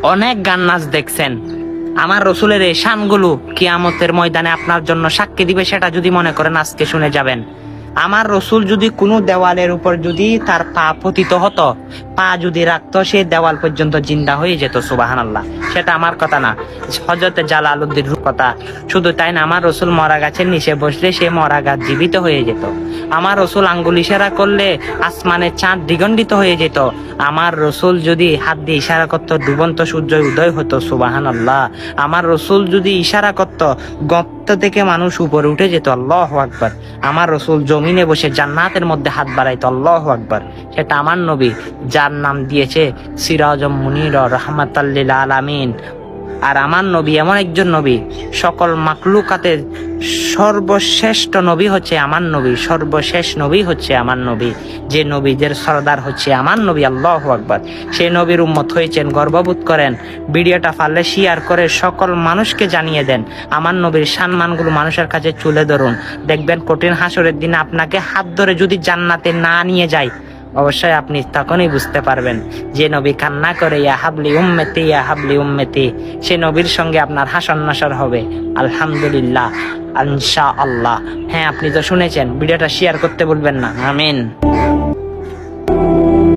অনেক গান নাচ দেখছেন। আমার রসুলের এই শানগুলো কিয়ামতের ময়দানে আপনার জন্য সাক্ষী দিবে, সেটা যদি মনে করেন আজকে শুনে যাবেন। আমার রসুল যদি কোনো দেওয়ালের উপর যদি তার পা পতিত হতো, পা যদি রাখতো, সে দেওয়াল পর্যন্ত জিন্দা হয়ে যেত। সুবহানাল্লাহ। সেটা আমার কথা না, হযরতে জালালউদ্দিন কথা। শুধু তাই না, আমার রসুল মরা গাছের নিচে বসলে সে মরা গাছ জীবিত হয়ে যেত। আমার রসুল আঙ্গুল ইশারা করলে আসমানের চাঁদ দ্বিগণ্ডিত হয়ে যেত। আমার রসুল যদি হাত দিয়ে ইশারা করতো, ডুবন্ত সূর্য উদয় হতো। সুবহানাল্লাহ। আমার রসুল যদি ইশারা করতো, গর্ত থেকে মানুষ উপরে উঠে যেত। আল্লাহু আকবার। আমার রসুল জমিনে বসে জান্নাতের মধ্যে হাত বাড়াইতো। আল্লাহু আকবার। সেটা আমার নবী, যার নাম দিয়েছে সিরাজুম মুনীর, রাহমাতাল লিল আলামিন। আর আমার নবী এমন একজন নবী, সকল মাখলুকাতের সর্বশ্রেষ্ঠ নবী হচ্ছে আমার নবী, সর্বশেষ নবী হচ্ছে আমার নবী, যে নবীদের সরদার হচ্ছে আমার নবী। আল্লাহু আকবার। সেই নবীর উম্মত হয়েছেন, গর্ববোধ করেন। ভিডিওটা পারলে শেয়ার করে সকল মানুষকে জানিয়ে দেন। আমার নবীর সম্মানগুলো মানুষের কাছে তুলে ধরুন। দেখবেন কঠিন হাসরের দিনে আপনাকে হাত ধরে যদি জান্নাতে না নিয়ে যায়, অবশ্যই আপনি তখনই বুঝতে পারবেন যে নবী কান্না করে ইয়া হাবলি উম্মতি, ইয়া হাবলি উম্মতি, সে নবীর সঙ্গে আপনার হাসর নাসর হবে। আলহামদুলিল্লাহ, ইনশাআল্লাহ। হ্যাঁ, আপনি তো শুনেছেন। ভিডিওটা শেয়ার করতে ভুলবেন না। আমিন।